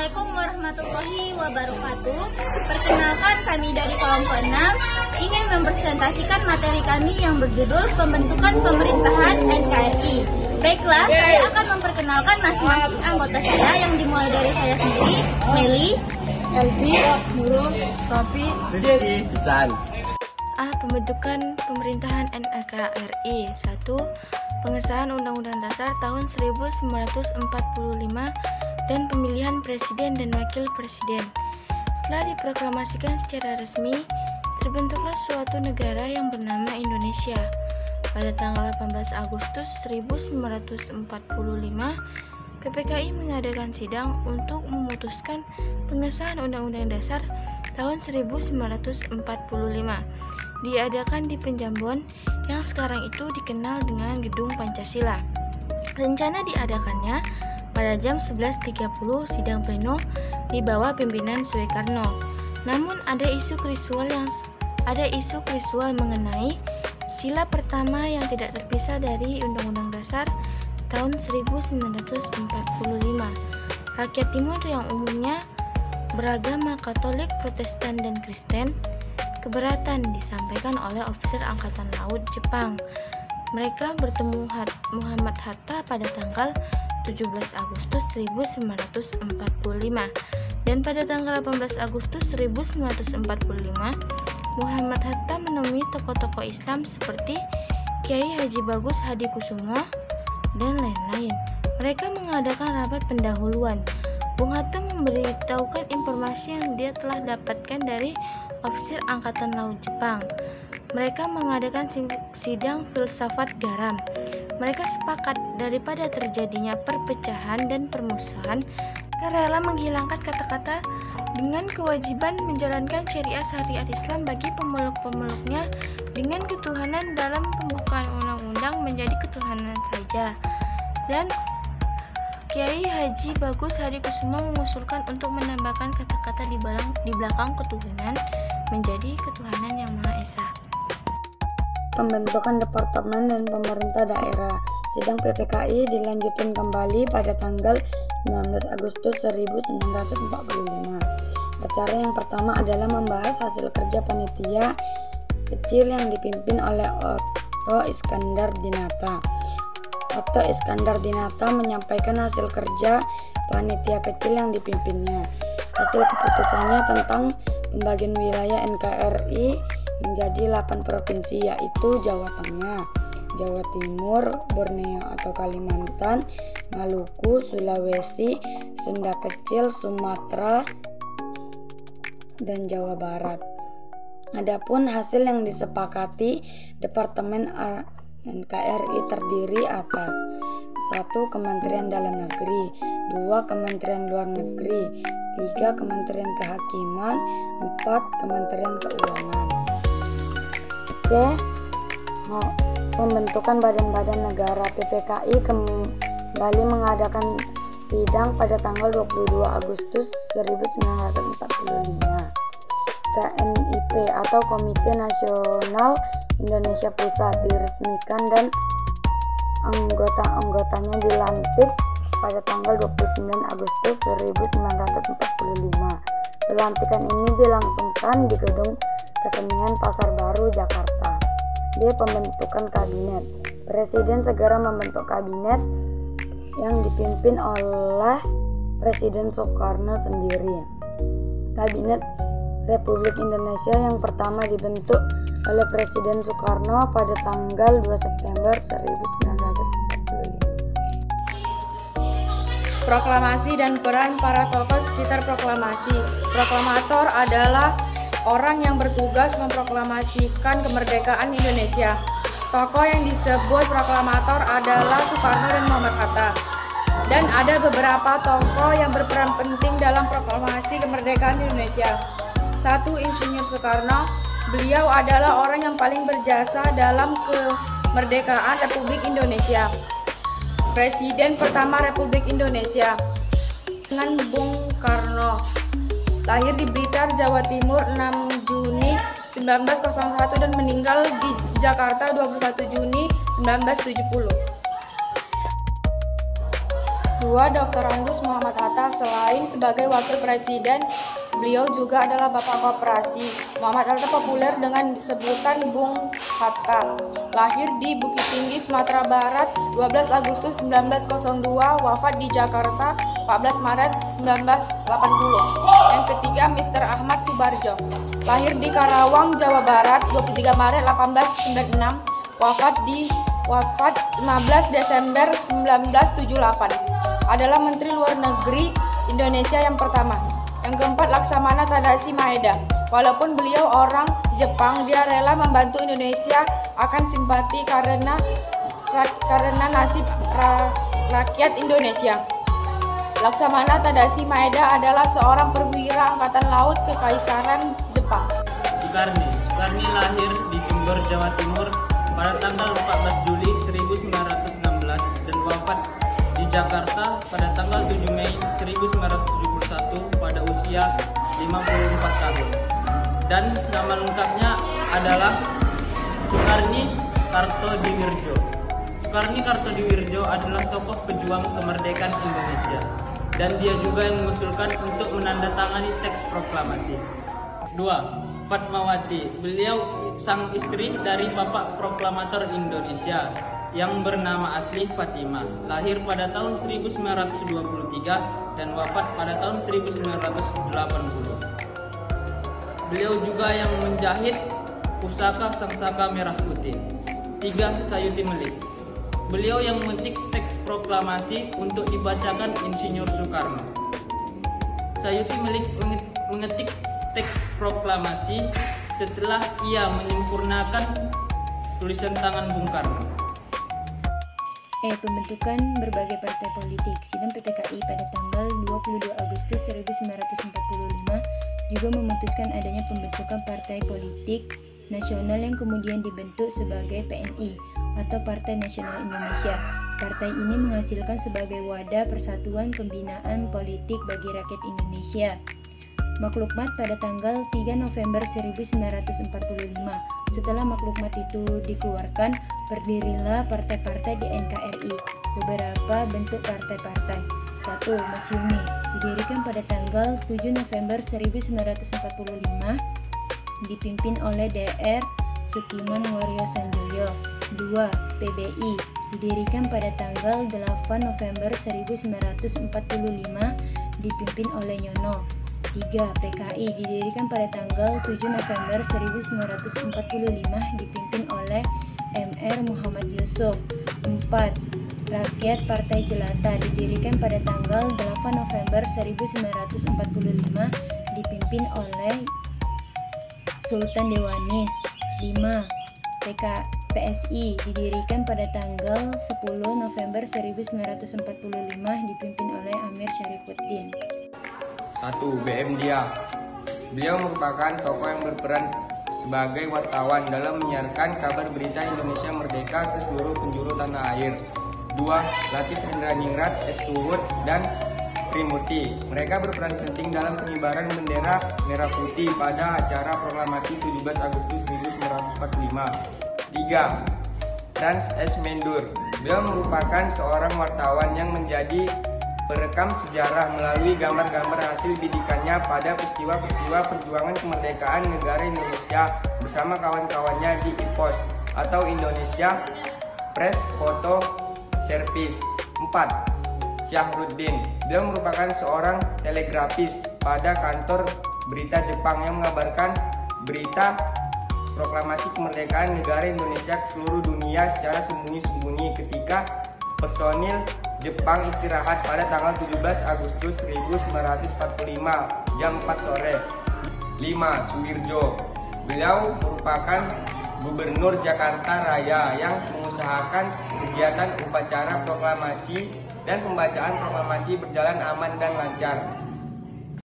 Assalamualaikum warahmatullahi wabarakatuh. Perkenalkan, kami dari kelompok 6 ingin mempresentasikan materi kami yang berjudul Pembentukan Pemerintahan NKRI. Baiklah, saya akan memperkenalkan masing-masing anggota saya yang dimulai dari saya sendiri, Meli, Elvi, Nurul, Topi, Isan. Pembentukan Pemerintahan NKRI. 1. Pengesahan Undang-Undang Dasar tahun 1945 dan pemilihan Presiden dan Wakil Presiden. Setelah diproklamasikan secara resmi, terbentuklah suatu negara yang bernama Indonesia. Pada tanggal 18 Agustus 1945, PPKI mengadakan sidang untuk memutuskan pengesahan Undang-Undang Dasar tahun 1945. Diadakan di Penjambon yang sekarang itu dikenal dengan Gedung Pancasila. Rencana diadakannya pada jam 11.30 sidang pleno di bawah pimpinan Soekarno. Namun ada isu krisual mengenai sila pertama yang tidak terpisah dari Undang-Undang Dasar tahun 1945. Rakyat Timur yang umumnya beragama Katolik, Protestan, dan Kristen keberatan disampaikan oleh ofisir Angkatan Laut Jepang. Mereka bertemu Muhammad Hatta pada tanggal 17 Agustus 1945 dan pada tanggal 18 Agustus 1945 Muhammad Hatta menemui tokoh-tokoh Islam seperti Kiai Haji Bagus Hadikusumo dan lain-lain. Mereka mengadakan rapat pendahuluan. Bung Hatta memberitahukan informasi yang dia telah dapatkan dari ofisir Angkatan Laut Jepang. Mereka mengadakan sidang filsafat garam. Mereka sepakat daripada terjadinya perpecahan dan permusuhan, mereka rela menghilangkan kata-kata dengan kewajiban menjalankan syariat Islam bagi pemeluk-pemeluknya dengan ketuhanan dalam pembukaan undang-undang menjadi ketuhanan saja. Dan Kiai Haji Bagus Hadikusumo mengusulkan untuk menambahkan kata-kata di belakang ketuhanan menjadi ketuhanan yang Maha Esa. Pembentukan Departemen dan Pemerintah Daerah. Sidang PPKI dilanjutkan kembali pada tanggal 19 Agustus 1945. Acara yang pertama adalah membahas hasil kerja panitia kecil yang dipimpin oleh Otto Iskandar Dinata. Otto Iskandar Dinata menyampaikan hasil kerja panitia kecil yang dipimpinnya. Hasil keputusannya tentang pembagian wilayah NKRI menjadi 8 provinsi, yaitu Jawa Tengah, Jawa Timur, Borneo atau Kalimantan, Maluku, Sulawesi, Sunda Kecil, Sumatera, dan Jawa Barat. Adapun hasil yang disepakati, Departemen NKRI terdiri atas 1. Kementerian Dalam Negeri, 2. Kementerian Luar Negeri, 3. Kementerian Kehakiman, 4. Kementerian Keuangan. C. Pembentukan badan-badan negara. PPKI kembali mengadakan sidang pada tanggal 22 Agustus 1945. KNIP atau Komite Nasional Indonesia Pusat diresmikan dan anggota-anggotanya dilantik pada tanggal 29 Agustus 1945. Pelantikan ini dilangsungkan di Gedung Kesenian Pasar Baru, Jakarta. D. Pembentukan Kabinet. Presiden segera membentuk kabinet yang dipimpin oleh Presiden Soekarno sendiri. Kabinet Republik Indonesia yang pertama dibentuk oleh Presiden Soekarno pada tanggal 2 September 1945. Proklamasi dan peran para tokoh sekitar proklamasi. Proklamator adalah orang yang bertugas memproklamasikan kemerdekaan Indonesia. Tokoh yang disebut proklamator adalah Soekarno dan Muhammad Hatta. Dan ada beberapa tokoh yang berperan penting dalam proklamasi kemerdekaan Indonesia. 1. Insinyur Soekarno. Beliau adalah orang yang paling berjasa dalam kemerdekaan Republik Indonesia. Presiden pertama Republik Indonesia dengan Bung Karno. Lahir di Blitar, Jawa Timur 6 Juni 1901 dan meninggal di Jakarta 21 Juni 1970. 2. Dr. Andes Muhammad Hatta. Selain sebagai wakil presiden, beliau juga adalah bapak koperasi. Muhammad Hatta populer dengan sebutan Bung Hatta. Lahir di Bukit Tinggi, Sumatera Barat, 12 Agustus 1902, wafat di Jakarta 14 Maret 1980. Yang ketiga, Mr. Ahmad Subarjo. Lahir di Karawang, Jawa Barat, 23 Maret 1896, wafat 15 Desember 1978. Adalah Menteri Luar Negeri Indonesia yang pertama. Yang keempat, Laksamana Tadashi Maeda. Walaupun beliau orang Jepang, dia rela membantu Indonesia akan simpati karena nasib rakyat Indonesia. Laksamana Tadashi Maeda adalah seorang perwira angkatan laut Kekaisaran Jepang. Sukarni lahir di Jember, Jawa Timur pada tanggal 14 Juli 1916 dan wafat di Jakarta pada tanggal 7 Mei 1971 pada usia 54 tahun. Dan nama lengkapnya adalah Soekarni Kartodiwirjo. Soekarni Kartodiwirjo adalah tokoh pejuang kemerdekaan Indonesia dan dia juga yang mengusulkan untuk menandatangani teks proklamasi. 2. Fatmawati. Beliau sang istri dari Bapak Proklamator Indonesia yang bernama asli Fatimah. Lahir pada tahun 1923 dan wafat pada tahun 1980. Beliau juga yang menjahit pusaka Sangsaka Merah Putih. 3. Sayuti Melik. Beliau yang memetik teks proklamasi untuk dibacakan Insinyur Soekarno. Sayuti Melik mengetik teks proklamasi setelah ia menyempurnakan tulisan tangan Bung Karno. Pembentukan berbagai partai politik. Sidang PPKI pada tanggal 22 Agustus 1945 juga memutuskan adanya pembentukan partai politik nasional yang kemudian dibentuk sebagai PNI atau Partai Nasional Indonesia. Partai ini menghasilkan sebagai wadah persatuan pembinaan politik bagi rakyat Indonesia. Maklukmat pada tanggal 3 November 1945. Setelah maklukmat itu dikeluarkan, berdirilah partai-partai di NKRI. Beberapa bentuk partai-partai. 1. Masyumi, didirikan pada tanggal 7 November 1945, dipimpin oleh Dr. Sukiman Waryo Sanjoyo. 2. PBI, didirikan pada tanggal 8 November 1945, dipimpin oleh Nyono. 3. PKI, didirikan pada tanggal 7 November 1945, dipimpin oleh Mr. Muhammad Yusuf. 4. Rakyat Partai Jelata, didirikan pada tanggal 8 November 1945, dipimpin oleh Sultan Dewanis. 5. PSI, didirikan pada tanggal 10 November 1945, dipimpin oleh Amir Syarifuddin. 1. BM Dia. Beliau merupakan tokoh yang berperan sebagai wartawan dalam menyiarkan kabar berita Indonesia merdeka ke seluruh penjuru tanah air. 2. Latif Hendraningrat, S. Tuhut, dan Trimurti. Mereka berperan penting dalam pengibaran bendera merah putih pada acara proklamasi 17 Agustus 1945. 3. Frans S. Mendur. Beliau merupakan seorang wartawan yang menjadi perekam sejarah melalui gambar-gambar hasil bidikannya pada peristiwa-peristiwa perjuangan kemerdekaan negara Indonesia bersama kawan-kawannya di IPOS atau Indonesia Press Photo Service. 4. Syahruddin. Beliau merupakan seorang telegrafis pada kantor berita Jepang yang mengabarkan berita proklamasi kemerdekaan negara Indonesia ke seluruh dunia secara sembunyi-sembunyi ketika personil Jepang istirahat pada tanggal 17 Agustus 1945 jam 4 sore. 5. Suwirjo. Beliau merupakan Gubernur Jakarta Raya yang mengusahakan kegiatan upacara proklamasi dan pembacaan proklamasi berjalan aman dan lancar.